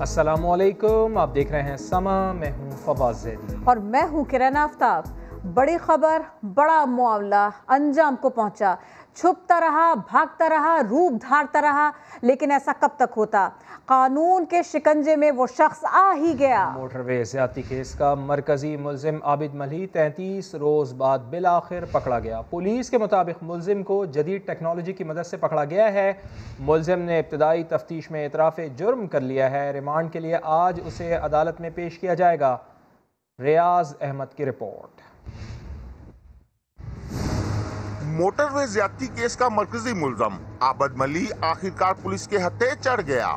अस्सलामुअलैकुम, आप देख रहे हैं समा। मैं हूं फवाद ज़ैदी और मैं हूं किरण आफ्ताब। बड़ी खबर, बड़ा मामला अंजाम को पहुंचा। छुपता रहा, भागता रहा, रूप धारता रहा, लेकिन ऐसा कब तक होता? कानून के शिकंजे में वो शख्स आ ही गया। मोटरवे ज़्यादती केस का मरकजी मुल्जिम आबिद मली 33 रोज़ बाद बिलाखिर पकड़ा गया। पुलिस के मुताबिक मुल्जिम को जदीद टेक्नोलॉजी की मदद से पकड़ा गया है। मुल्जिम ने इब्तदाई तफ्तीश में इतराफ़ जुर्म कर लिया है। रिमांड के लिए आज उसे अदालत में पेश किया जाएगा। रियाज अहमद की रिपोर्ट। मोटरवे ज्यादती केस का मरकजी मुल्जिम आबिद मली आखिरकार पुलिस के हत्थे चढ़ गया।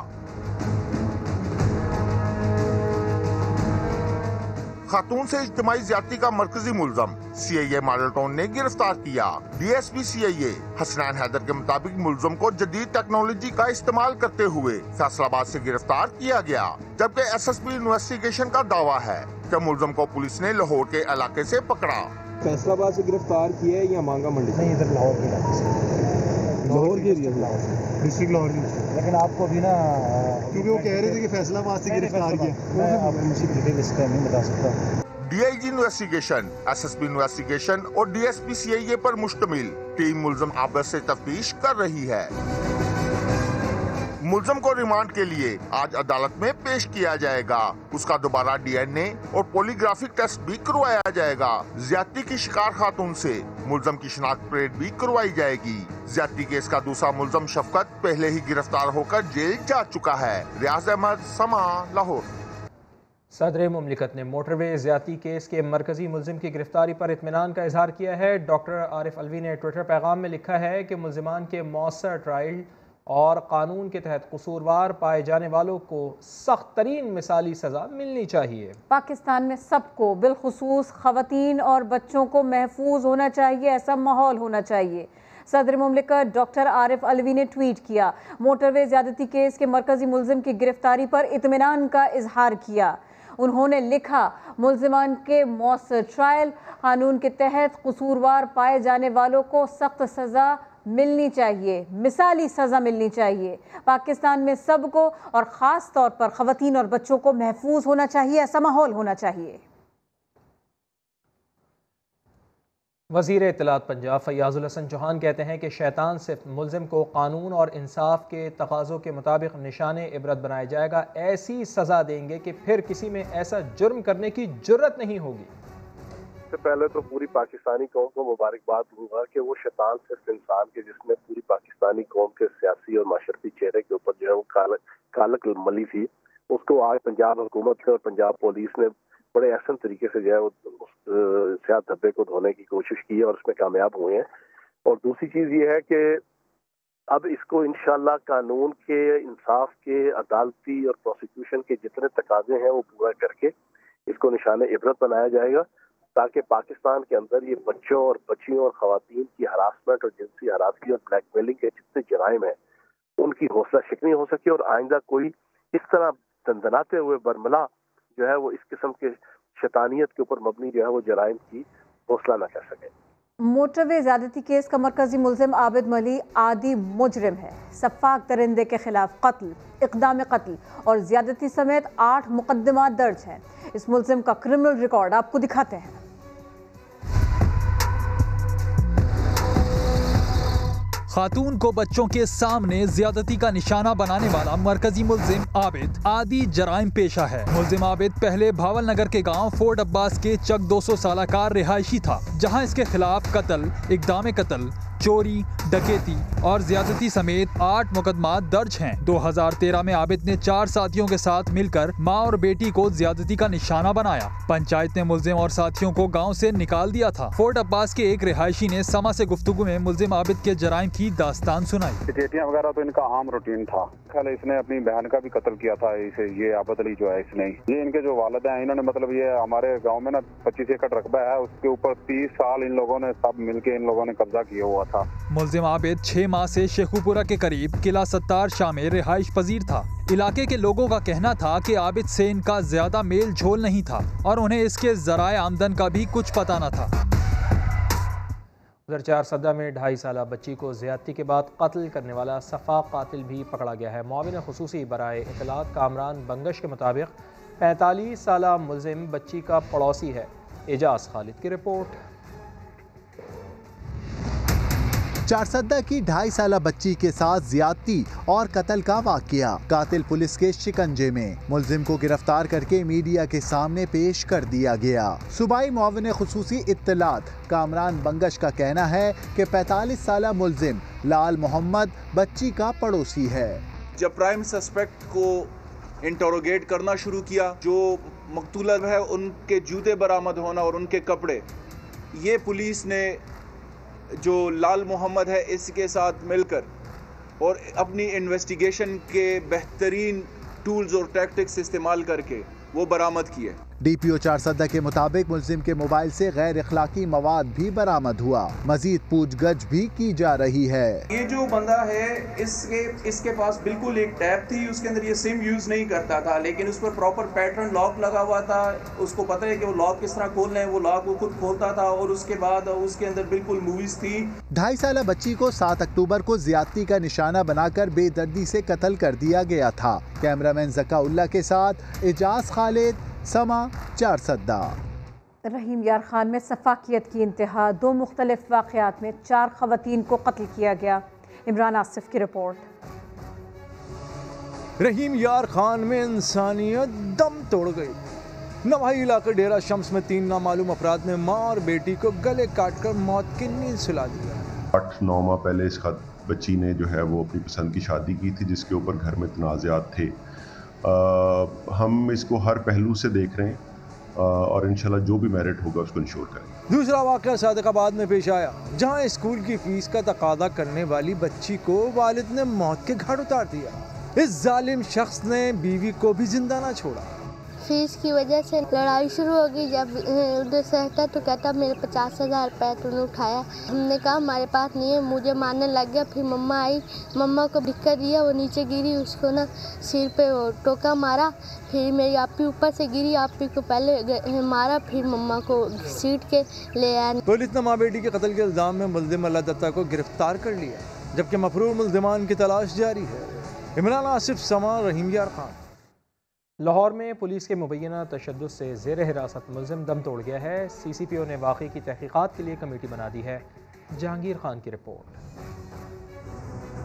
खातून से इज्तिमाई ज्यादती का मरकजी मुल्जिम CIA मॉडल टाउन ने गिरफ्तार किया। DSP CIA हसनैन हैदर के मुताबिक मुल्जिम को जदीद टेक्नोलॉजी का इस्तेमाल करते हुए फैसलाबाद से गिरफ्तार किया गया, जबकि SSP इन्वेस्टिगेशन का दावा है कि मुल्जिम को पुलिस ने लाहौर के इलाके से पकड़ा। फैसलाबाद से गिरफ्तार किया है या मांगा मंडी? नहीं, इधर लाहौर के इलाके से। लाहौर के डिस्ट्रिक्ट लाहौर की। लेकिन आपको भी ना, क्योंकि वो कह रहे थे कि फैसलाबाद से गिरफ्तार किया। मैं आपको मुझे डिटेल इस टाइम नहीं बता सकता। DIG इन्वेस्टिगेशन, SSP इन्वेस्टिगेशन और DSP CIA पर मुश्तमिल टीम मुल्जिम आबिद से तफ्तीश कर रही है। मुल्जिम को रिमांड के लिए आज अदालत में पेश किया जाएगा। उसका दोबारा DNA और पॉलीग्राफिक टेस्ट भी करवाया जाएगा। ज्यादती की शिकार खातून से मुल्जिम की शिनाख्त परेड भी करवाई जाएगी। ज्यादती केस का दूसरा मुल्जिम शफकत पहले ही गिरफ्तार होकर जेल जा चुका है। रियाज अहमद, समा, लाहौर। सदर मुमलिकत ने मोटरवे ज़्यादती केस के मरकजी मुल्जिम की गिरफ्तारी पर इत्मीनान का इजहार किया है। डॉक्टर आरिफ अलवी ने ट्विटर पैगाम में लिखा है कि मुल्जिमान के मौसर ट्रायल और कानून के तहत कसूरवार पाए जाने वालों को सख्त तरीन मिसाली सज़ा मिलनी चाहिए। पाकिस्तान में सबको, बिलखुसूस ख़वातीन और बच्चों को महफूज होना चाहिए, ऐसा माहौल होना चाहिए। सदर मुमलिकत डॉक्टर आरिफ अलवी ने ट्वीट किया, मोटरवे ज़्यादती केस के मरकजी मुल्जिम की गिरफ्तारी पर इत्मीनान का इजहार किया। उन्होंने लिखा, मुल्जिमान के मौसर ट्रायल, कानून के तहत कसूरवार पाए जाने वालों को सख्त सज़ा मिलनी चाहिए, मिसाली सज़ा मिलनी चाहिए। पाकिस्तान में सबको और ख़ास तौर पर ख़वातीन और बच्चों को महफूज होना चाहिए, ऐसा माहौल होना चाहिए। वज़ीर इत्तलात पंजाब फैयाज़ुल हसन चौहान कहते हैं कि शैतान सिर्फ मुल्जिम को कानून और इंसाफ के तकाज़ों के मुताबिक निशाने इबरत बनाया जाएगा। ऐसी सज़ा देंगे कि फिर किसी में ऐसा जुर्म करने की जुर्रत नहीं होगी। सबसे पहले तो पूरी पाकिस्तानी कौम को मुबारकबाद दूंगा कि वो शैतान सिर्फ इंसान के, जिसने पूरी पाकिस्तानी कौम के सियासी और माशरती चेहरे के ऊपर जो है वो कालक मली थी, उसको आज पंजाब हुकूमत और पंजाब पुलिस ने बड़े अहसन तरीके से जो है उस स्याह धब्बे को धोने की कोशिश की है और उसमें कामयाब हुए हैं। और दूसरी चीज ये है कि अब इसको इंशाल्लाह कानून के, इंसाफ के, अदालती और प्रोसिक्यूशन के जितने तकाजे हैं वो पूरा करके इसको निशाने इबरत बनाया जाएगा, ताकि पाकिस्तान के अंदर ये बच्चों और बच्चियों और खवातीन की हरासमेंट और जिनसी हरासगी और ब्लैकमेलिंग के जितने जराइम हैं उनकी हौसला शिकनी हो सके और आइंदा कोई इस तरह दंदनाते हुए बरमला जो है वो इस किस्म के शैतानियत के ऊपर मबनी जो है वो जराइम की हौसला न कर सके। मोटरवे ज़्यादती केस का मरकजी मुल्जिम आबिद मली आदि मुजरिम है। सफ़ाक दरिंदे के खिलाफ कत्ल, इक़दाम कत्ल और ज़्यादती समेत 8 मुकदमा दर्ज हैं। इस मुल्जिम का क्रिमिनल रिकॉर्ड आपको दिखाते हैं। खातून को बच्चों के सामने ज्यादती का निशाना बनाने वाला मरकजी मुल्जिम आबिद आदि जराइम पेशा है। मुल्जिम आबिद पहले भावल नगर के गांव फोर्ट अब्बास के चक 200 साल कार रिहायशी था, जहां इसके खिलाफ कत्ल, इक़दाम कत्ल, चोरी, डकैती और ज्यादती समेत 8 मुकदमा दर्ज हैं। 2013 में आबिद ने 4 साथियों के साथ मिलकर मां और बेटी को ज्यादती का निशाना बनाया। पंचायत ने मुल्जिम और साथियों को गांव से निकाल दिया था। फोर्ट अब्बास के एक रिहायशी ने समा से गुफ्तगू में मुल्जिम आबिद के जराइम की दास्तान सुनाई। डकैतियां वगैरह तो इनका आम रूटीन था। कल इसने अपनी बहन का भी कत्ल किया था। इसे ये आबिद अली जो है, इसने ये इनके जो वालिद हैं, इन्होंने मतलब ये हमारे गाँव में ना 25 एकड़ रकबा है, उसके ऊपर 30 साल इन लोगों ने सब मिलके इन लोगों ने कब्जा किया हुआ था। मुल्जिम आबिद 6 माह से शेखुपुरा के करीब किला सत्तार शाह में रिहाइश पजीर था। इलाके के लोगों का कहना था कि आबिद से इनका ज्यादा मेल झोल नहीं था और उन्हें इसके जराए आमदन का भी कुछ पता न था। उधर चारसद्दा में 2.5 साला बच्ची को ज़्यादती के बाद कत्ल करने वाला सफ़ा कातिल भी पकड़ा गया है। मुआविन खुसूसी बराए इत्तलात कामरान बंगश के मुताबिक 45 साला मुल्ज़िम बच्ची का पड़ोसी है। एजाज खालिद की रिपोर्ट। चारसद्दा की 2.5 साला बच्ची के साथ ज्यादती और कत्ल का वाकया, कातिल पुलिस के शिकंजे में। मुल्जिम को गिरफ्तार करके मीडिया के सामने पेश कर दिया गया। सूबाई मुआविन खुसूसी इत्तलात कामरान बंगश का कहना है कि 45 साला मुल्जिम लाल मोहम्मद बच्ची का पड़ोसी है। जब प्राइम सस्पेक्ट को इंटरोगेट करना शुरू किया, जो मकतूला है उनके जूते बरामद होना और उनके कपड़े, ये पुलिस ने जो लाल मोहम्मद है इसके साथ मिलकर और अपनी इन्वेस्टिगेशन के बेहतरीन टूल्स और टैक्टिक्स इस्तेमाल करके वो बरामद किए। DPO चारसद्दा के मुताबिक मुल्जिम के मोबाइल से गैर इखलाकी मवाद भी बरामद हुआ। मजीद पूछगछ भी की जा रही है। ये जो बंदा है इसके पास बिल्कुल एक टैब थी, उसके अंदर ये सिम यूज नहीं करता था, लेकिन उस पर प्रॉपर पैटर्न लॉक लगा हुआ था। उसको पता है कि वो लॉक किस तरह खोलना है, वो लॉक वो खुद खोलता था और उसके बाद उसके अंदर बिल्कुल मूवीज थी। 2.5 साला बच्ची को 7 अक्टूबर को ज्यादती का निशाना बनाकर बेदर्दी से कत्ल कर दिया गया था। कैमरामैन ज़काउल्लाह के साथ एजाज खालिद, समा, चारसद्दा। रहीम यार खान में सफाकियत की इंतहा, 2 मुख्तलिफ वाक़यात में 4 ख़वातीन को कत्ल किया गया। इमरान आसिफ की रिपोर्ट। रहीम यार खान में इंसानियत दम तोड़ गई। नवाही इलाके डेरा शम्स में 3 नामालूम अफराद ने माँ और बेटी को गले काटकर मौत की नींद सुला दिया। 8-9 माह पहले इस बच्ची ने जो है वो अपनी पसंद की शादी की थी, जिसके ऊपर घर में तनाज़ात थे। हम इसको हर पहलू से देख रहे हैं और इंशाल्लाह जो भी मेरिट होगा उसको इंश्योर करेंगे। दूसरा वाक़या सादिकाबाद में पेश आया, जहां स्कूल की फीस का तकादा करने वाली बच्ची को वालिद ने मौत के घाट उतार दिया। इस जालिम शख्स ने बीवी को भी जिंदा ना छोड़ा। फीस की वजह से लड़ाई शुरू हो गई। जब उधर से हटा तो कहता मेरे 50,000 रुपये तूने उठाया। हमने कहा हमारे पास नहीं है, मुझे मारने लग गया। फिर मम्मा आई, मम्मा को धिक्का दिया, वो नीचे गिरी, उसको ना सिर पे टोका मारा। फिर मेरी आपी ऊपर से गिरी, आपी को पहले मारा, फिर मम्मा को सीट के ले आया। पुलिस ने माँ बेटी के कत्ल के इल्जाम में मुल्जिम अल्लाह दत्ता को गिरफ्तार कर लिया, जबकि मफरूर मुल्जिमान की तलाश जारी है। इमरान आसिफ, समा, रहीम यार खान। लाहौर में पुलिस के मुबैना तशद्दुद से ज़ेर हिरासत मुल्ज़िम दम तोड़ गया है। CCPO ने वाक़े की तहक़ीक़ात के लिए कमेटी बना दी है। जहांगीर खान की रिपोर्ट।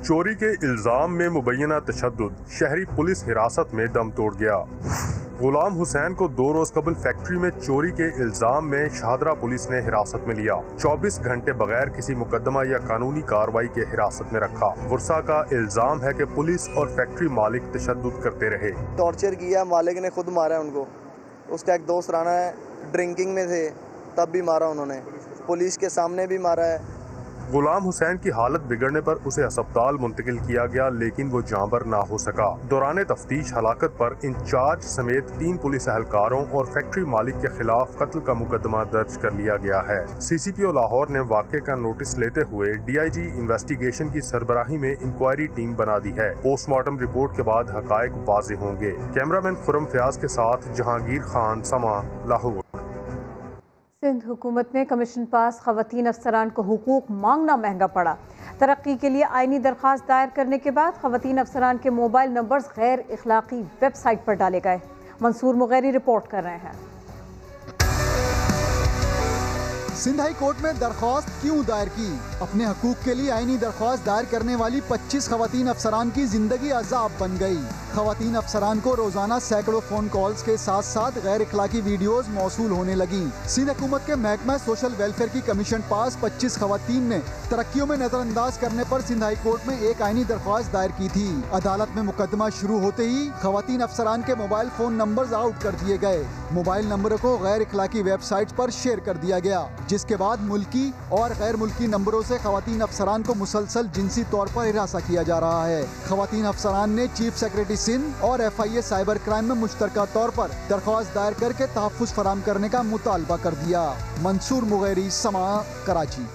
चोरी के इल्ज़ाम में मुबैना तशद्दुद, शहरी पुलिस हिरासत में दम तोड़ गया। गुलाम हुसैन को 2 रोज कबल फैक्ट्री में चोरी के इल्जाम में शाहदरा पुलिस ने हिरासत में लिया। 24 घंटे बगैर किसी मुकदमा या कानूनी कार्रवाई के हिरासत में रखा। गुस्सा का इल्जाम है कि पुलिस और फैक्ट्री मालिक तशद्दुद करते रहे। टॉर्चर किया, मालिक ने खुद मारा उनको। उसका एक दोस्त राना है, ड्रिंकिंग में थे तब भी मारा उन्होंने, पुलिस के सामने भी मारा है। गुलाम हुसैन की हालत बिगड़ने पर उसे अस्पताल मुंतकिल किया गया, लेकिन वो जांबर ना हो सका। दौरान तफ्तीश हलाकत पर इंचार्ज समेत 3 पुलिस एहलकारों और फैक्ट्री मालिक के खिलाफ कत्ल का मुकदमा दर्ज कर लिया गया है। CCPO लाहौर ने वाक़े का नोटिस लेते हुए DIG इन्वेस्टिगेशन की सरबराही में इंक्वायरी टीम बना दी है। पोस्टमार्टम रिपोर्ट के बाद हकायक वाज़ेह होंगे। कैमरामैन खुरम फयाज के साथ जहांगीर खान, समा, लाहौर। सिंध हुकूमत में कमीशन पास ख़वातीन अफसरान को हुकूक मांगना महंगा पड़ा। तरक्की के लिए आईनी दरख्वास्त दायर करने के बाद ख़वातीन अफसरान के मोबाइल नंबर्स गैर इखलाकी वेबसाइट पर डाले गए। मंसूर मुगैरी रिपोर्ट कर रहे हैं। सिंध हाई कोर्ट में दरख्वास्त क्यों दायर की? अपने हकूक के लिए आईनी दरख्वास्त दायर करने वाली 25 ख़वातीन अफसरान की जिंदगी अज़ाब बन गई। ख़वातीन अफसरान को रोजाना सैकड़ों फ़ोन कॉल्स के साथ साथ गैर इखलाकी वीडियोस मौसूल होने लगी। सिंध हुकूमत के महकमा सोशल वेलफेयर की कमीशन पास 25 ख़वातीन ने तरक्कियों में नजरअंदाज करने पर सिंध हाई कोर्ट में एक आईनी दरख्वास्त दायर की थी। अदालत में मुकदमा शुरू होते ही ख़वातीन अफसरान के मोबाइल फ़ोन नंबर आउट कर दिए गए। मोबाइल नंबरों को गैर इखलाकी वेबसाइट पर शेयर कर दिया गया, जिसके बाद मुल्की और गैर मुल्की नंबरों से ख़वातीन अफसरान को मुसलसल जिनसी तौर पर हिरासा किया जा रहा है। ख़वातीन अफसरान ने चीफ सेक्रेटरी सिंध और FIA साइबर क्राइम में मुश्तरका तौर पर दरख्वास्त दायर करके तहफ़्फ़ुज़ फराहम करने का मुतालबा कर दिया। मंसूर मुगैरी, समा, कराची।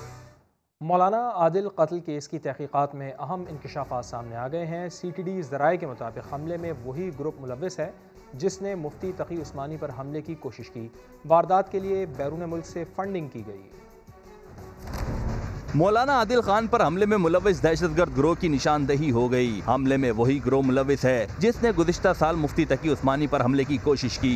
मौलाना आदिल कत्ल केस की तहकीकात में अहम इंकशाफात सामने आ गए हैं। CTD ज़राए के मुताबिक हमले में वही ग्रुप मुलव्विस है जिसने मुफ्ती तकी उस्मानी पर हमले की कोशिश की। वारदात के लिए बैरून मुल्क से फंडिंग की गई। मौलाना आदिल खान पर हमले में मुलविस दहशतगर्द गिरोह की निशानदेही हो गई। हमले में वही गिरोह मुलविस है जिसने गुज़िश्ता साल मुफ्ती तकी उस्मानी पर हमले की कोशिश की।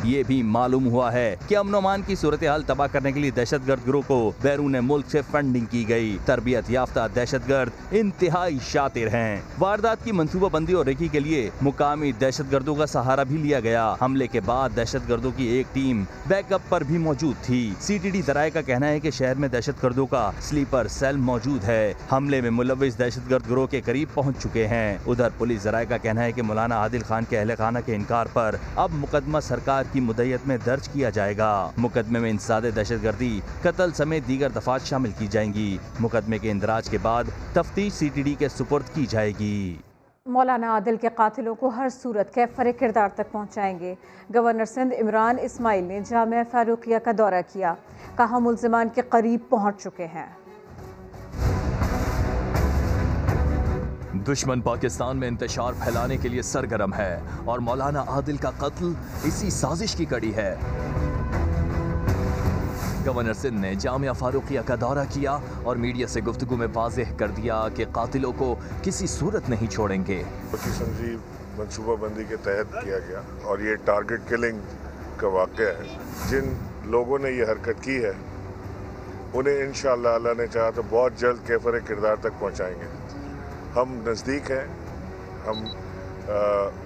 ये भी मालूम हुआ है कि अमन अमान की सूरत हाल तबाह करने के लिए दहशतगर्द गिरोह को बैरून मुल्क से फंडिंग की गई। तरबियत याफ्ता दहशतगर्द इंतहाई शातिर हैं। वारदात की मंसूबाबंदी और रेकी के लिए मुकामी दहशतगर्दों का सहारा भी लिया गया। हमले के बाद दहशतगर्दों की एक टीम बैकअप पर भी मौजूद थी। CTD ज़राए का कहना है कि शहर में दहशतगर्दों का स्लीपर सेल मौजूद है। हमले में मुलविस दहशतगर्द गिरोह के करीब पहुँच चुके हैं। उधर पुलिस ज़राए का कहना है कि मौलाना आदिल खान के अहले खाना के इनकार पर अब मुकदमा सरकार की मुद्दत में दर्ज किया जाएगा। मुकदमे में इंसादे दहशतगर्दी, कत्ल समेत दीगर दफात शामिल की जाएंगी। मुकदमे के इंदराज के बाद तफ्तीश CTD के सुपुर्द की जाएगी। मौलाना आदिल के कातिलों को हर सूरत कैफर किरदार तक पहुँचाएंगे। गवर्नर सिंध इमरान इस्माइल ने जामिया फारूकिया का दौरा किया, कहा मुल्जिमान के करीब पहुँच चुके हैं। दुश्मन पाकिस्तान में इंतशार फैलाने के लिए सरगर्म है और मौलाना आदिल का कत्ल इसी साजिश की कड़ी है। गवर्नर सिंध ने जामिया फारूकिया का दौरा किया और मीडिया से गुफ्तगू में वाज़ेह कर दिया कि कातिलों को किसी सूरत नहीं छोड़ेंगे। संजीव मनसूबाबंदी के तहत किया गया और ये टारगेट किलिंग का वाक़या है। जिन लोगों ने ये हरकत की है उन्हें इंशाअल्लाह अल्लाह ने चाहा तो बहुत जल्द कैफर किरदार तक पहुँचाएंगे। हम नज़दीक हैं, हम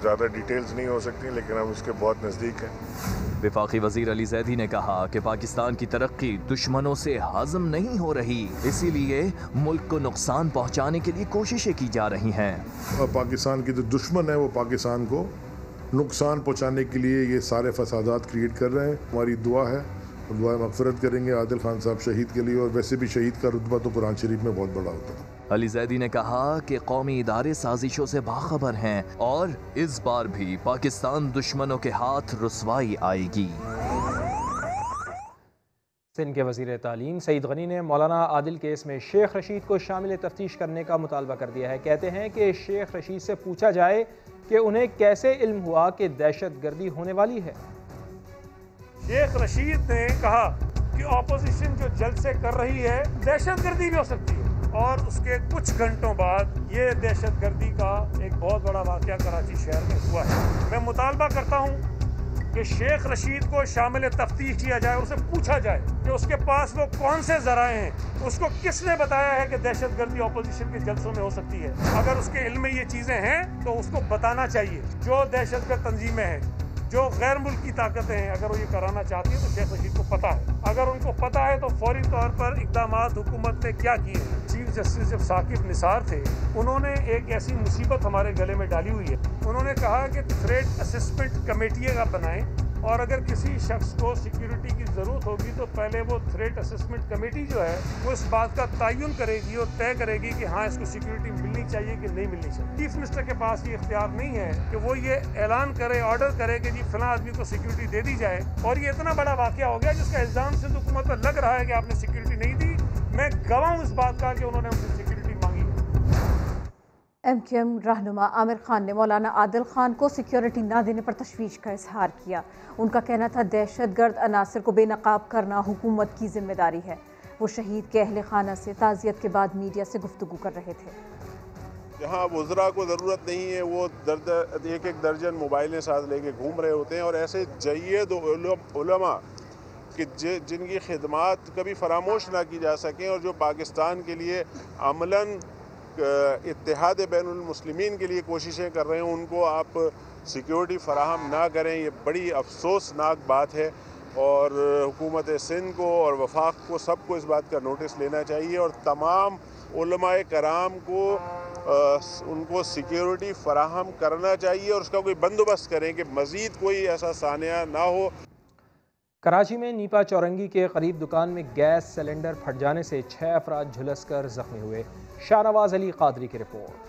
ज़्यादा डिटेल्स नहीं हो सकती लेकिन हम इसके बहुत नज़दीक हैं। वफाकी वज़ीर अली ज़ैदी ने कहा कि पाकिस्तान की तरक्की दुश्मनों से हज़म नहीं हो रही, इसीलिए मुल्क को नुकसान पहुँचाने के लिए कोशिशें की जा रही हैं। पाकिस्तान की जो दुश्मन है वो पाकिस्तान को नुकसान पहुँचाने के लिए ये सारे फसादात क्रिएट कर रहे हैं। हमारी दुआ है, दुआ मग़फ़िरत करेंगे आदिल खान साहब शहीद के लिए, और वैसे भी शहीद का रुतबा तो कुरान शरीफ में बहुत बड़ा होता है। अली ज़ैदी ने कहा कि कौमी इदारे साजिशों से बाखबर हैं और इस बार भी पाकिस्तान दुश्मनों के हाथ रुसवाई आएगी। सिंध के वज़ीर तालीम सईद गनी ने मौलाना आदिल केस में शेख रशीद को शामिल तफ्तीश करने का मुतालबा कर दिया है। कहते हैं कि शेख रशीद से पूछा जाए कि उन्हें कैसे इल्म हुआ कि दहशत गर्दी होने वाली है। शेख रशीद ने कहा कि ऑपोजिशन जो जलसे कर रही है दहशत गर्दी भी हो सकती है, और उसके कुछ घंटों बाद ये दहशत गर्दी का एक बहुत बड़ा वाक़या कराची शहर में हुआ है। मैं मुतालबा करता हूँ कि शेख रशीद को शामिल तफ्तीश किया जाए, उसे पूछा जाए कि उसके पास वो कौन से ज़राए हैं, उसको किसने बताया है कि दहशत गर्दी ऑपोजिशन के जलसों में हो सकती है। अगर उसके इल्म में ये चीज़ें हैं तो उसको बताना चाहिए। जो दहशत गर्द तंजीमें हैं, जो गैर मुल्की ताकतें हैं, अगर वो ये कराना चाहती है तो शेख रशीद को पता है। अगर उनको पता है तो फौरी तौर पर इक़दामात हुकूमत ने क्या किए। चीफ जस्टिस जब साकिब निसार थे, उन्होंने एक ऐसी मुसीबत हमारे गले में डाली हुई है। उन्होंने कहा कि थ्रेट असेसमेंट कमेटी का बनाएं, और अगर किसी शख्स को सिक्योरिटी की ज़रूरत होगी तो पहले वो थ्रेट असेसमेंट कमेटी जो है वो इस बात का तयन करेगी और तय करेगी कि हाँ इसको सिक्योरिटी मिलनी चाहिए कि नहीं मिलनी चाहिए। चीफ मिनिस्टर के पास ये इख्तियार नहीं है कि वो ये ऐलान करे, ऑर्डर करे कि जी फलां आदमी को सिक्योरिटी दे दी जाए। और ये इतना बड़ा वाक़या हो गया जिसका इल्ज़ाम सिंध हुकूमत पर लग रहा है कि आपने सिक्योरिटी नहीं दी। मैं गवाह हूँ इस बात का कि उन्होंने हमसे सिक्योरिटी मांगी है। MQM रहनुमा आमिर खान ने मौलाना आदिल खान को सिक्योरिटी ना देने पर तशवीश का इजहार किया। उनका कहना था दहशतगर्द अनासर को बेनकाब करना हुकूमत की जिम्मेदारी है। वो शहीद के अहले खाना से ताज़ियत के बाद मीडिया से गुफ्तगू कर रहे थे। जहाँ वज़रा को ज़रूरत नहीं है वो एक एक दर्जन मोबाइलें साथ लेके घूम रहे होते हैं, और ऐसे जय्यद उलमा कि जिनकी खिदमात कभी फरामोश ना की जा सकें और जो पाकिस्तान के लिए अमलन इत्तेहाद बैनुल मुस्लिमीन के लिए कोशिशें कर रहे हैं, उनको आप सिक्योरिटी फराहम ना करें, ये बड़ी अफसोसनाक बात है। और हुकूमत सिंध को और वफाक को सबको इस बात का नोटिस लेना चाहिए और तमाम उलमाए कराम को उनको सिक्योरिटी फराहम करना चाहिए और उसका कोई बंदोबस्त करें कि मज़ीद कोई ऐसा सानिया ना हो। कराची में नीपा चौरंगी के करीब दुकान में गैस सिलेंडर फट जाने से 6 अफराद झुलसकर जख्मी हुए। शाहनवाज अली कादरी की रिपोर्ट।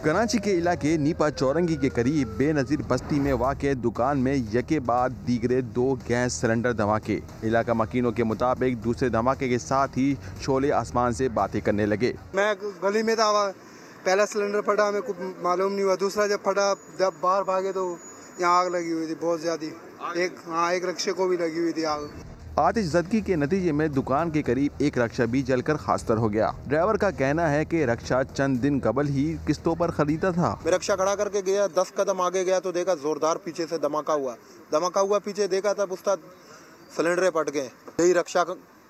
कराची के इलाके नीपा चौरंगी के करीब बेनज़ीर बस्ती में वाक़े दुकान में यके बाद दीगरे 2 गैस सिलेंडर धमाके। इलाका मकीनों के मुताबिक दूसरे धमाके के साथ ही शोले आसमान से बातें करने लगे। मैं गली में था, पहला सिलेंडर फटा, मेरे को मालूम नहीं हुआ। दूसरा जब फटा, जब बाहर भागे तो यहाँ आग लगी हुई थी बहुत ज़्यादा। एक रिक्शे को भी लगी हुई थी आग। आतिशज़दगी के नतीजे में दुकान के करीब एक रक्षा भी जलकर खास्तर हो गया। ड्राइवर का कहना है कि रक्षा चंद दिन कबल ही किस्तों पर खरीदा था। मैं रक्षा खड़ा करके गया, 10 कदम आगे गया तो देखा जोरदार पीछे से धमाका हुआ पीछे देखा, तब उसका सिलेंडर फट गए। यही रक्षा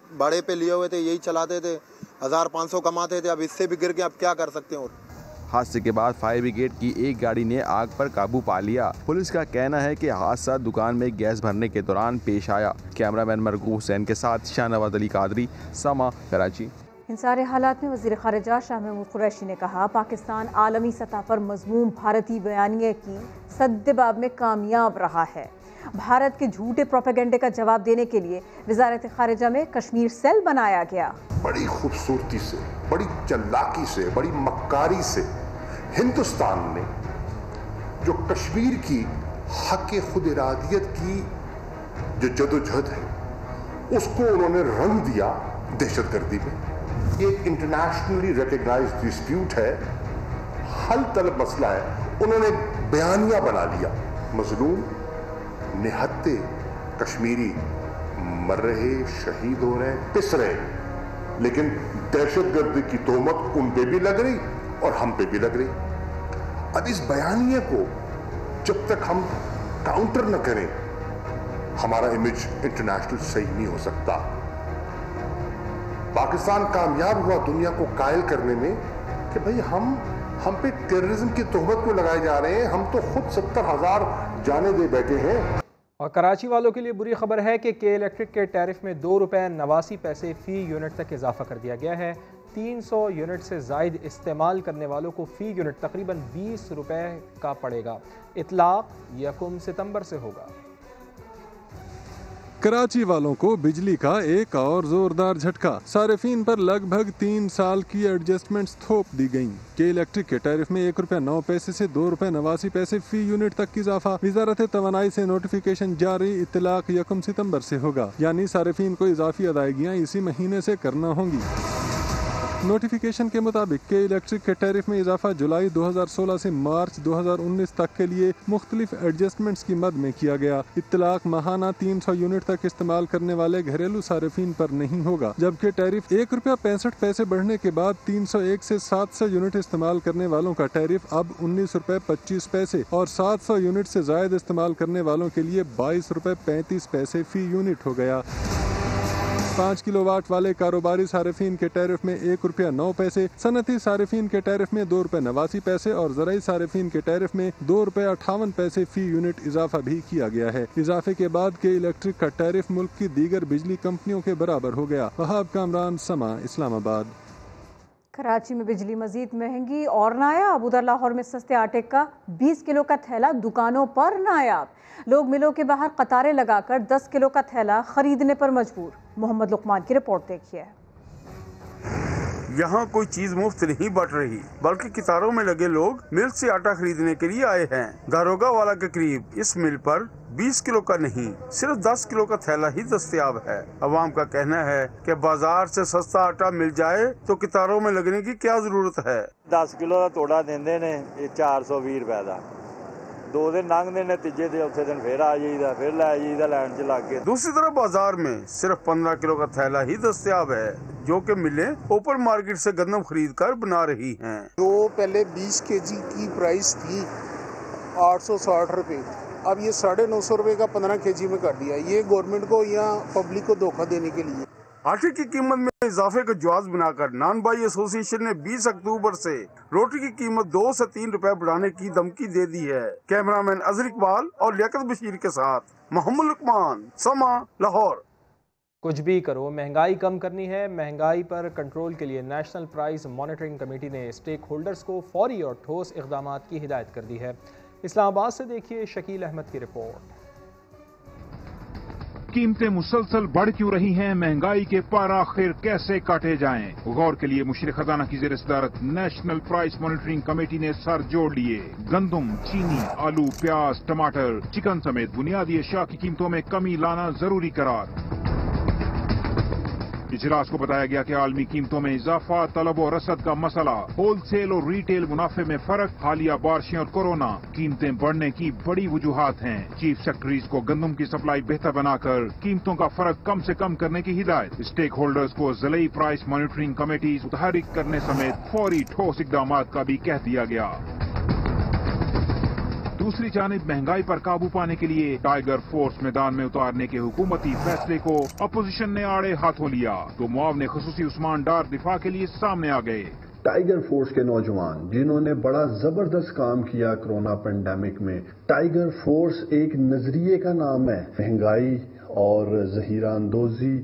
भाड़े पे लिए हुए थे, यही चलाते थे, 1500 कमाते थे, अब इससे भी गिर गए, अब क्या कर सकते हैं। और हादसे के बाद फायर ब्रिगेड की एक गाड़ी ने आग पर काबू पा लिया। पुलिस का कहना है कि हादसा दुकान में गैस भरने के दौरान पेश आया। कैमरामैन मरगू हुसैन के साथ शाहनवाज अली कादरी, समा, कराची। इन सारे हालात में वज़ीर ख़ारिजा शाह महमूद कुरैशी ने कहा, पाकिस्तान आलमी सतह पर मज़मूम भारतीय बयानिए की सद्देबाब में कामयाब रहा है। भारत के झूठे प्रोपेगेंडे का जवाब देने के लिए वज़ारत ख़ारिजा में कश्मीर सेल बनाया गया। बड़ी खूबसूरती से, बड़ी चालाकी से, बड़ी मक्कारी से हिंदुस्तान ने जो कश्मीर की हक़ खुद इरादियत की जो जदोजहद है उसको उन्होंने रंग दिया दहशतगर्दी में। ये एक इंटरनेशनली रिकग्नाइज्ड डिस्प्यूट है, हल तलब मसला है, उन्होंने बयानिया बना लिया। मजलूम निहत्ते कश्मीरी मर रहे, शहीद हो रहे, पिस रहे, लेकिन दहशतगर्दी की तोहमत उन पे भी लग रही और हम पे भी लग रही। अब इस बयानिए को जब तक हम काउंटर न करें, हमारा इमेज इंटरनेशनल सही नहीं हो सकता। पाकिस्तान कामयाब हुआ दुनिया को कायल करने में कि भाई हम पे टेररिज्म की तोहमत को लगाए जा रहे हैं, हम तो खुद 70,000 जाने दे बैठे हैं। और कराची वालों के लिए बुरी खबर है कि के इलेक्ट्रिक के टैरिफ में 2 रुपये 89 पैसे फ़ी यूनिट तक इजाफा कर दिया गया है। 300 यूनिट से ज़ायद इस्तेमाल करने वालों को फ़ी यूनिट तकरीबन 20 रुपये का पड़ेगा। इतलाक़ 1 सितंबर से होगा। कराची वालों को बिजली का एक और जोरदार झटका। सारिफीन पर लगभग 3 साल की एडजस्टमेंट्स थोप दी गयी। के इलेक्ट्रिक के टैरिफ में 1 रुपया 9 पैसे से 2 रुपये 89 पैसे फी यूनिट तक की इजाफा। वजारत तवानाई से नोटिफिकेशन जारी। इत्तलाक 1 सितंबर से होगा, यानी सारिफीन को इजाफी अदायगियाँ इसी महीने से करना होंगी। नोटिफिकेशन के मुताबिक के इलेक्ट्रिक के टैरिफ में इजाफा जुलाई 2016 से मार्च 2019 तक के लिए मुख्तलिफ एडजस्टमेंट्स की मद में किया गया। इत्तलाक माहाना 300 यूनिट तक इस्तेमाल करने वाले घरेलू सारिफीन पर नहीं होगा, जबकि टैरिफ 1 रुपया 65 पैसे बढ़ने के बाद 301 से 700 यूनिट इस्तेमाल करने वालों का टैरिफ अब 19 रुपये 25 पैसे और 700 यूनिट से ज्यादा इस्तेमाल करने वालों के लिए 22 रुपये 35 पैसे फी यूनिट हो गया। 5 किलोवाट वाले कारोबारी सारिफीन के टैरिफ में 1 रुपया 9 पैसे, सनती सारिफीन के टैरिफ में 2 रुपये 89 पैसे और ज़राई सारिफीन के टैरिफ में 2 रुपये 58 पैसे फी यूनिट इजाफा भी किया गया है। इजाफे के बाद के इलेक्ट्रिक का टैरिफ मुल्क की दीगर बिजली कंपनियों के बराबर हो गया। वहाब कामरान, समा, इस्लामाबाद। कराची में बिजली मजीद महंगी और नायाब। उधर लाहौर में सस्ते आटे का 20 किलो का थैला दुकानों पर नायाब। लोग मिलों के बाहर कतारें लगाकर 10 किलो का थैला खरीदने पर मजबूर। मोहम्मद लुकमान की रिपोर्ट देखिए। यहाँ कोई चीज मुफ्त नहीं बट रही, बल्कि कतारों में लगे लोग मिल से आटा खरीदने के लिए आए हैं। दारोगा वाला के करीब इस मिल पर 20 किलो का नहीं, सिर्फ 10 किलो का थैला ही दस्तयाब है। अवाम का कहना है कि बाजार से सस्ता आटा मिल जाए तो कतारों में लगने की क्या जरूरत है। 10 किलो का तोड़ा देंदे ने 420 रुपए का। 2 दिन लंघते ने, तीजे दिन उसे दिन फिर आ जाइदा, फिर लै जाइदा लाइन च लग के। दूसरी तरफ बाजार में सिर्फ 15 किलो का थैला ही दस्तयाब है, जो कि मिलें ओपन मार्केट से गंदम खरीद कर बना रही हैं। जो पहले 20 kg की प्राइस थी 860 रुपए, अब ये 950 रुपए का 15 kg में कर दिया। ये गवर्नमेंट को या पब्लिक को धोखा देने के लिए। आटे की कीमत में इजाफे का जवाब बनाकर नान भाई एसोसिएशन ने 20 अक्टूबर से रोटी की कीमत 2 से 3 रुपए बढ़ाने की धमकी दे दी है। कैमरामैन अजहर इकबाल और लियाकत बशीर के साथ मोहम्मद लुकमान, समा, लाहौर। कुछ भी करो, महंगाई कम करनी है। महंगाई पर कंट्रोल के लिए नेशनल प्राइस मॉनिटरिंग कमेटी ने स्टेक होल्डर्स को फौरी और ठोस इक़दाम की हिदायत कर दी है। इस्लामाबाद से देखिए शकील अहमद की रिपोर्ट। कीमतें मुसलसल बढ़ क्यों रही हैं? महंगाई के पर आखिर कैसे काटे जाएं? गौर के लिए मुशीर खजाना की ज़ेर सदारत नेशनल प्राइस मॉनिटरिंग कमेटी ने सर जोड़ लिए। गंदम, चीनी, आलू, प्याज, टमाटर, चिकन समेत बुनियादी अशिया की कीमतों में कमी लाना जरूरी करार। इजलास को बताया गया कि आलमी कीमतों में इजाफा, तलब और रसद का मसला, होलसेल और रिटेल मुनाफे में फर्क, हालिया बारिशें और कोरोना कीमतें बढ़ने की बड़ी वजूहात हैं। चीफ सेक्रेटरीज को गंदम की सप्लाई बेहतर बनाकर कीमतों का फर्क कम से कम करने की हिदायत। स्टेक होल्डर्स को ज़िलाई प्राइस मॉनिटरिंग कमेटी मुतहरिक करने समेत फौरी ठोस इकदामात का भी कह दिया गया। दूसरी जानिब महंगाई पर काबू पाने के लिए टाइगर फोर्स मैदान में उतारने के हुकूमती फैसले को अपोजिशन ने आड़े हाथों लिया तो मुआवने खुसूसी उस्मान डार दिफा के लिए सामने आ गए। टाइगर फोर्स के नौजवान जिन्होंने बड़ा जबरदस्त काम किया कोरोना पेंडेमिक में, टाइगर फोर्स एक नजरिए का नाम है। महंगाई और जहीरा अंदोजी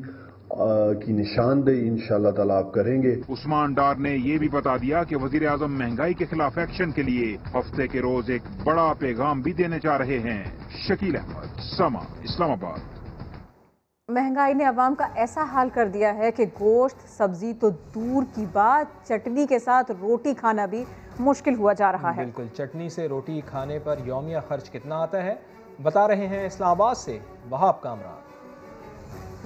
की निशानदेही इंशाअल्लाह ताला आप करेंगे। उस्मान डार ने ये भी बता दिया कि वजीर आजम महंगाई के खिलाफ एक्शन के लिए हफ्ते के रोज एक बड़ा पैगाम भी देने जा रहे हैं। शकील अहमद, समा, इस्लामाबाद। महंगाई ने अवाम का ऐसा हाल कर दिया है कि गोश्त, सब्जी तो दूर की बात, चटनी के साथ रोटी खाना भी मुश्किल हुआ जा रहा है। बिल्कुल, चटनी से रोटी खाने पर यौमिया खर्च कितना आता है बता रहे हैं इस्लामाबाद से वहाब कामरान।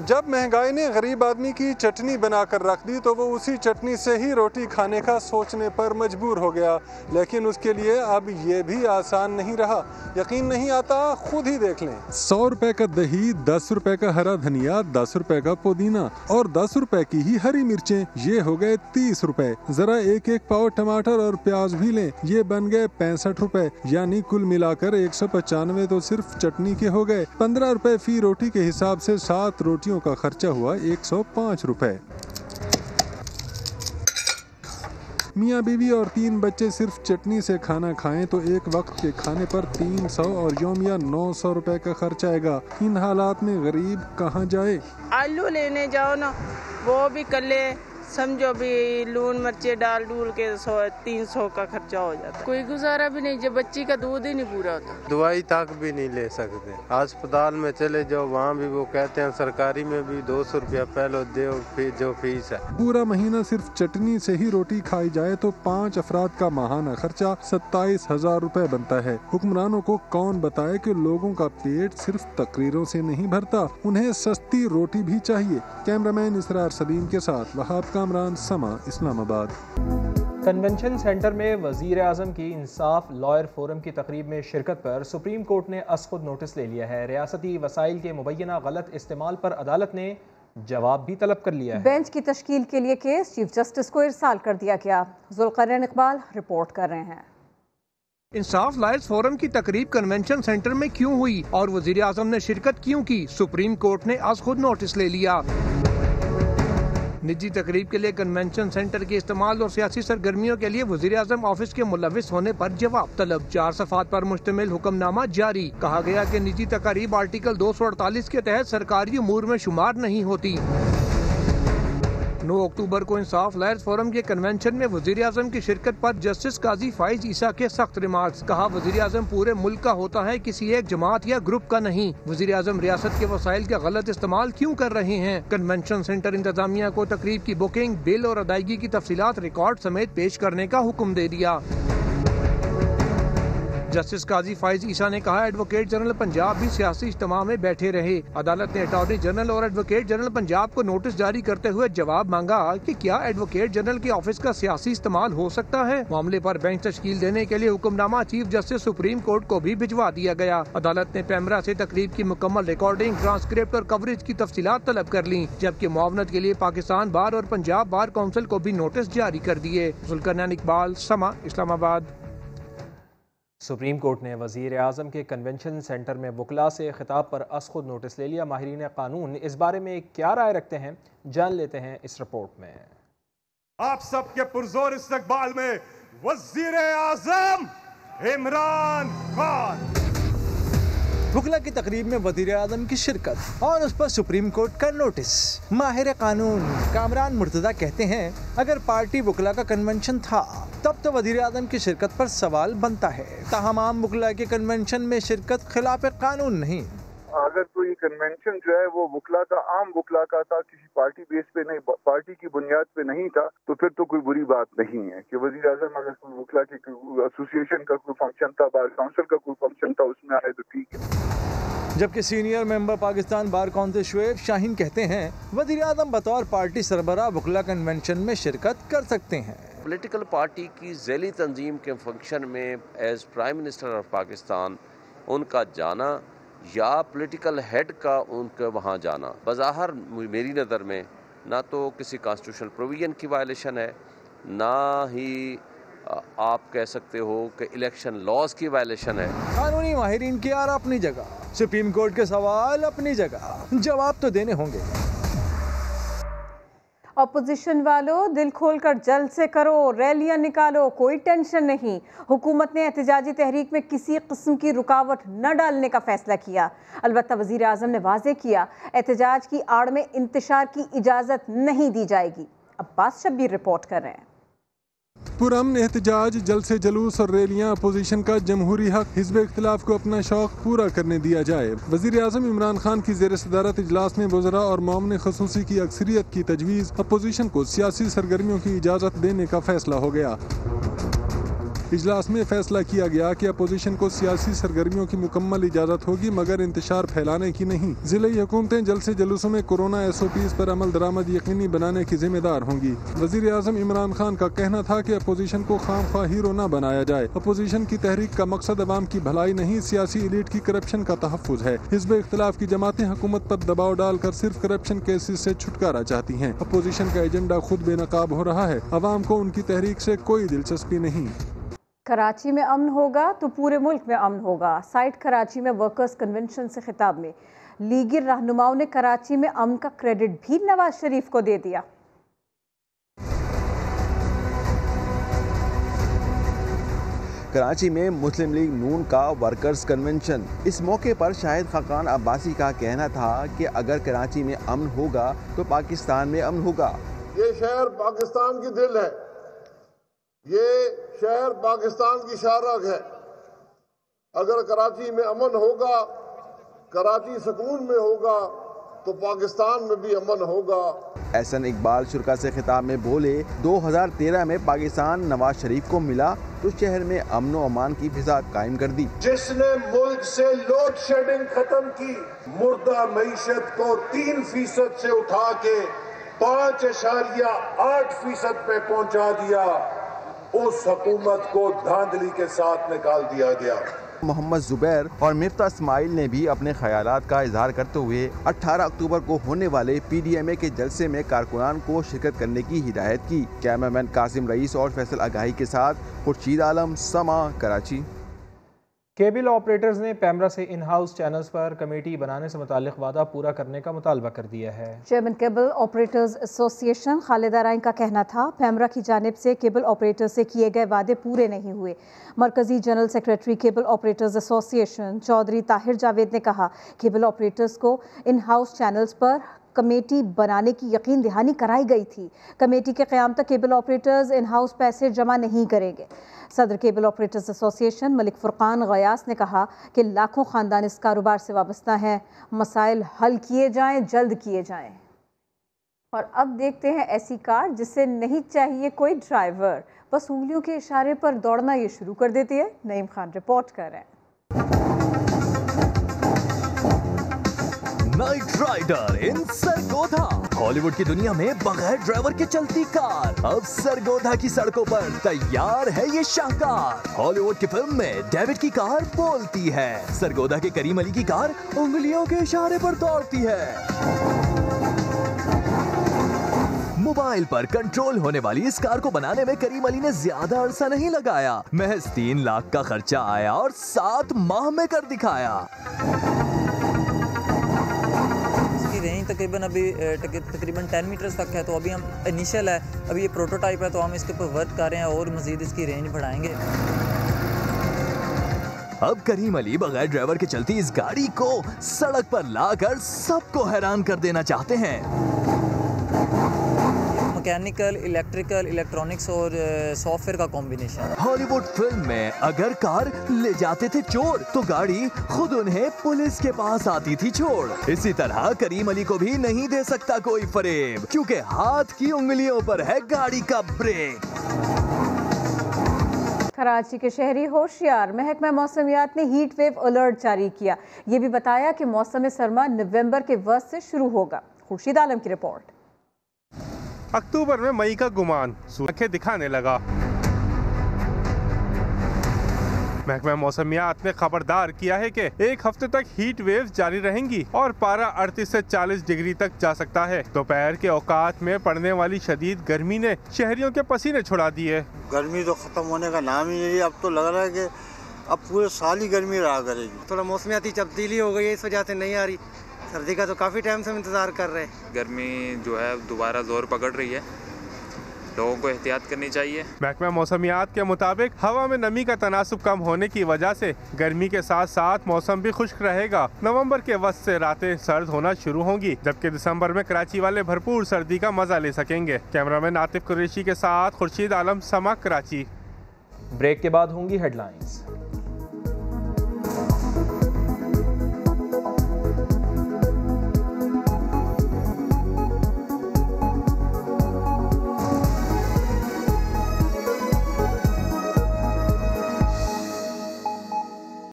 जब महंगाई ने गरीब आदमी की चटनी बनाकर रख दी तो वो उसी चटनी से ही रोटी खाने का सोचने पर मजबूर हो गया, लेकिन उसके लिए अब ये भी आसान नहीं रहा। यकीन नहीं आता, खुद ही देख लें। 100 रुपए का दही, 10 रुपए का हरा धनिया, 10 रुपए का पुदीना और 10 रुपए की ही हरी मिर्चें, ये हो गए 30 रुपए। जरा एक एक पाव टमाटर और प्याज भी लें, ये बन गए 65 रुपए। यानी कुल मिलाकर 195 तो सिर्फ चटनी के हो गए। 15 रुपए फी रोटी के हिसाब से 7 रोटियों का खर्चा हुआ 105 रुपए। मियाँ बीवी और 3 बच्चे सिर्फ चटनी से खाना खाएं तो एक वक्त के खाने पर 300 और यौमिया 900 रुपए का खर्च आएगा। इन हालात में गरीब कहाँ जाए? आलू लेने जाओ ना, वो भी कले समझो भी लून मिर्चे डाल डूल के 100-300 का खर्चा हो जाता है। कोई गुजारा भी नहीं, जब बच्ची का दूध ही नहीं पूरा होता। दवाई तक भी नहीं ले सकते। अस्पताल में चले जाओ, वहाँ भी वो कहते हैं सरकारी में भी 200 रुपया पहले दो, फिर जो फीस है। पूरा महीना सिर्फ चटनी से ही रोटी खाई जाए तो 5 अफराद का माहाना खर्चा 27,000 रुपए बनता है। हुक्मरानों को कौन बताए कि लोगों का पेट सिर्फ तकरीरों से नहीं भरता, उन्हें सस्ती रोटी भी चाहिए। कैमरामैन इसरार सलीम के साथ वहाब कामरान, समा, इस्लामाबाद। कन्वेंशन सेंटर में वजीर आजम की इंसाफ लॉयर फोरम की तकरीब में शिरकत पर सुप्रीम कोर्ट ने अज़खुद नोटिस ले लिया है। रियासती वसाइल के मुबैना गलत इस्तेमाल पर अदालत ने जवाब भी तलब कर लिया है। बेंच की तश्कील के लिए केस चीफ जस्टिस को इरसाल कर दिया गया। जुल्करनैन इकबाल रिपोर्ट कर रहे हैं। इंसाफ लॉयर्स फोरम की तकरीब कन्वेंशन सेंटर में क्यों हुई और वजीर आजम ने शिरकत क्यों की, सुप्रीम कोर्ट ने अज़खुद नोटिस ले लिया। निजी तकरीब के लिए कन्वेंशन सेंटर के इस्तेमाल और सियासी सरगर्मियों के लिए वजीर आजम ऑफिस के मुलविस होने पर जवाब तलब। 4 सफ़ात पर मुश्तमिल हुक्मनामा जारी। कहा गया कि निजी तकारीब आर्टिकल 248 के तहत सरकारी उमूर में शुमार नहीं होती। 9 अक्टूबर को इंसाफ लॉयर्स फोरम के कन्वेंशन में वजीर आजम की शिरकत पर जस्टिस काजी फाइज ईसा के सख्त रिमार्क्स। कहा वजीर आजम पूरे मुल्क का होता है, किसी एक जमात या ग्रुप का नहीं। वजीर आजम रियासत के वसाइल का गलत इस्तेमाल क्यों कर रहे हैं। कन्वेंशन सेंटर इंतजामिया को तकरीब की बुकिंग, बिल और अदायगी की तफसीलात रिकॉर्ड समेत पेश करने का हुक्म दे दिया। जस्टिस काजी फाइज ईसा ने कहा एडवोकेट जनरल पंजाब भी सियासी इज्तिमा में बैठे रहे। अदालत ने अटॉर्नी जनरल और एडवोकेट जनरल पंजाब को नोटिस जारी करते हुए जवाब मांगा कि क्या एडवोकेट जनरल के ऑफिस का सियासी इस्तेमाल हो सकता है। मामले पर बेंच तश्कील देने के लिए hukamnama chief justice supreme court को भी भिजवा दिया गया। अदालत ने पैमरा से तकरीब की मुकम्मल रिकॉर्डिंग, ट्रांसक्रिप्ट और कवरेज की तफसीलात तलब कर ली, जबकि मुआवनत के लिए पाकिस्तान बार और पंजाब बार काउंसिल को भी नोटिस जारी कर दिए। जुल्करनैन इकबाल, समा, इस्लामाबाद। सुप्रीम कोर्ट ने वजीर आजम के कन्वेंशन सेंटर में वकला से खिताब पर अज़खुद नोटिस ले लिया। माहिरीन कानून इस बारे में क्या राय रखते हैं, जान लेते हैं इस रिपोर्ट में। आप सबके पुरजोर इस्तकबाल में वजीर आजम इमरान खान। वकला की तकरीब में वजीर आजम की शिरकत और उस पर सुप्रीम कोर्ट का नोटिस। माहिर कानून कामरान मुर्तजा कहते हैं अगर पार्टी वकला का कन्वेंशन था तब तो वजीर आजम की शिरकत पर सवाल बनता है। ताहम आम वकला के कन्वेंशन में शिरकत खिलाफ कानून नहीं। अगर कोई कन्वेंशन जो है वो वकला का, आम वकला का था, किसी पार्टी बेस पे नहीं, पार्टी की बुनियाद पे नहीं था, तो फिर तो कोई बुरी बात नहीं है कि वजीर आजम अगर कोई वकला के एसोसिएशन का कोई फंक्शन था, बार काउंसिल का कोई फंक्शन था, उसमें आए तो ठीक है। जबकि senior member Pakistan bar council Shoaib Shaheen कहते हैं वज़ीर आज़म बतौर पार्टी सरबराह वुकला कन्वेंशन में शिरकत कर सकते हैं। पॉलिटिकल पार्टी की ज़ैली तंजीम के फंक्शन में as prime minister of Pakistan उनका जाना या पॉलिटिकल हेड का उनका वहाँ जाना बज़ाहिर मेरी नज़र में ना तो किसी कॉन्स्टिट्यूशनल प्रोविजन की वायलेशन है, ना ही आप कह सकते हो कि इलेक्शन लॉज की वायलेशन है। कानूनी माहिरीन की आरा अपनी जगह, सुप्रीम कोर्ट के सवाल अपनी जगह, जवाब तो देने होंगे। अपोजिशन वालों, दिल खोलकर जल्द से करो, रैलियां निकालो, कोई टेंशन नहीं। हुकूमत ने एहतजाजी तहरीक में किसी किस्म की रुकावट न डालने का फैसला किया। अलबत्ता वज़ीर आज़म ने वाज़ेह किया एहतजाज की आड़ में इंतशार की इजाज़त नहीं दी जाएगी। अब्बास शब्बीर रिपोर्ट कर रहे हैं। पुरअमन एहतजाज, जलसे जुलूस और रैलियां अपोजिशन का जमहूरी हक, हिज़्ब इख्तिलाफ को अपना शौक पूरा करने दिया जाए। वज़ीर आज़म इमरान खान की ज़ेर सदारत इजलास में वज़रा और मामले ख़ुसूसी की अक्सरियत की तजवीज़, अपोजिशन को सियासी सरगर्मियों की इजाज़त देने का फैसला हो गया। इजलास में फैसला किया गया कि अपोजिशन को सियासी सरगर्मियों की मुकम्मल इजाज़त होगी मगर इंतशार फैलाने की नहीं। ज़िले हुकूमतें जलसे जुलूसों में कोरोना SOPs पर अमल दरामद यकीनी बनाने की जिम्मेदार होंगी। वज़ीर आज़म इमरान खान का कहना था कि अपोजिशन को खामख्वाह हीरो न बनाया जाए। अपोजिशन की तहरीक का मकसद अवाम की भलाई नहीं, सियासी एलीट की करप्शन का तहफ़्फ़ुज़ है। हिज़्ब इख्तिलाफ की जमातें हुकूमत पर दबाव डालकर सिर्फ करप्शन केसेस से छुटकारा चाहती हैं। अपोजिशन का एजेंडा खुद बेनकाब हो रहा है, अवाम को उनकी तहरीक से कोई दिलचस्पी नहीं। कराची में अमन होगा तो पूरे मुल्क में अमन होगा। साइट कराची में वर्कर्स कन्वेंशन से खिताब में लीगी रहनुमाओं ने कराची में अमन का क्रेडिट भी नवाज शरीफ को दे दिया। कराची में मुस्लिम लीग नून का वर्कर्स कन्वेंशन। इस मौके पर शाहिद खाकान अब्बासी का कहना था कि अगर कराची में अमन होगा तो पाकिस्तान में अमन होगा। ये शहर पाकिस्तान की दिल है, ये शहर पाकिस्तान की शाहरग है। अगर कराची में अमन होगा, कराची सुकून में होगा तो पाकिस्तान में भी अमन होगा। एहसन इकबाल शुरा से खिताब में बोले 2013 में पाकिस्तान नवाज शरीफ को मिला तो शहर में अमन व अमान की फिजा कायम कर दी। जिसने मुल्क से लोड शेडिंग खत्म की, मुर्दा मईशत को 3% से उठा के 5.8% पे पहुंचा दिया, उस हुकूमत को धांधली के साथ निकाल दिया गया। मोहम्मद जुबैर और मिफ्ता इस्माइल ने भी अपने ख्यालात का इजहार करते हुए 18 अक्टूबर को होने वाले PDMA के जलसे में कारकुनान को शिरकत करने की हिदायत की। कैमरामैन कासिम रईस और फैसल आगाही के साथ खुर्शीद आलम, समा, कराची। केबल ऑपरेटर्स ने पैमरा से इन हाउस चैनल्स पर कमेटी बनाने से मुताल्लिक वादा पूरा करने का मुतालबा कर दिया है। Chairman cable operators association Khalida Rain का कहना था पैमरा की जानिब से केबल ऑपरेटर्स से किए गए वादे पूरे नहीं हुए। मरकजी general secretary cable operators association Chaudhary Tahir Javed ने कहा केबल ऑपरेटर्स को इन हाउस चैनल्स पर कमेटी बनाने की यकीन दहानी कराई गई थी। कमेटी के क़याम तक केबल ऑपरेटर्स इन हाउस पैसे जमा नहीं करेंगे। सदर cable operators association Malik Furqan Ghayas ने कहा कि लाखों ख़ानदान इस कारोबार से वाबस्ता हैं, मसाइल हल किए जाएं, जल्द किए जाएं। और अब देखते हैं ऐसी कार जिससे नहीं चाहिए कोई ड्राइवर, बस उंगलियों के इशारे पर दौड़ना ये शुरू कर देती है। नईम खान रिपोर्ट कर रहे हैं। नाइट राइडर इन सरगोधा। हॉलीवुड की दुनिया में बगैर ड्राइवर के चलती कार अब सरगोधा की सड़कों पर तैयार है ये शाहकार। हॉलीवुड की फिल्म में डेविड की कार बोलती है, सरगोधा के करीम अली की कार उंगलियों के इशारे पर दौड़ती है। मोबाइल पर कंट्रोल होने वाली इस कार को बनाने में करीम अली ने ज्यादा अरसा नहीं लगाया, महज 3 लाख का खर्चा आया और 7 माह में कर दिखाया। रेंज तकरीबन अभी तकरीबन 10 मीटर्स तक है, तो अभी हम इनिशियल है, अभी ये प्रोटोटाइप है, तो हम इसके ऊपर वर्क कर रहे हैं और मजीद इसकी रेंज बढ़ाएंगे। अब करीम अली बगैर ड्राइवर के चलती इस गाड़ी को सड़क पर लाकर सबको हैरान कर देना चाहते हैं। मैकेनिकल, इलेक्ट्रिकल, इलेक्ट्रॉनिक्स और सॉफ्टवेयर का कॉम्बिनेशन। हॉलीवुड फिल्म में अगर कार ले जाते थे चोर तो गाड़ी खुद उन्हें पुलिस के पास आती थी छोड़। इसी तरह करीम अली को भी नहीं दे सकता कोई फरेब, क्योंकि हाथ की उंगलियों पर है गाड़ी का ब्रेक। कराची के शहरी होशियार, महकमा मौसमियात ने हीट वेव अलर्ट जारी किया। ये भी बताया कि मौसम सरमा नवंबर के वस्त से शुरू होगा। खुर्शीद आलम की रिपोर्ट। अक्टूबर में मई का गुमान सूरखें दिखाने लगा। महकमा मौसमियात ने खबरदार किया है कि एक हफ्ते तक हीट वेव जारी रहेंगी और पारा 38 से 40 डिग्री तक जा सकता है। दोपहर के औकात में पड़ने वाली शदीद गर्मी ने शहरियों के पसीने छुड़ा दिए। गर्मी तो खत्म होने का नाम ही नहीं। अब तो लग रहा है कि अब पूरे साल ही गर्मी रहा करेगी। थोड़ा मौसमियाती तब्दीली हो गई है, इस वजह से नहीं आ रही। सर्दी का तो काफ़ी टाइम से हम इंतज़ार कर रहे हैं। गर्मी जो है दोबारा जोर पकड़ रही है, लोगों को एहतियात करनी चाहिए। महकमा मौसमियात के मुताबिक हवा में नमी का तनासुब कम होने की वजह से गर्मी के साथ साथ मौसम भी खुश्क रहेगा। नवंबर के वस्त से रातें सर्द होना शुरू होंगी, जबकि दिसंबर में कराची वाले भरपूर सर्दी का मजा ले सकेंगे। कैमरामैन आतिफ कुरैशी के साथ खुर्शीद आलम, समा, कराची। ब्रेक के बाद होंगी हेडलाइंस।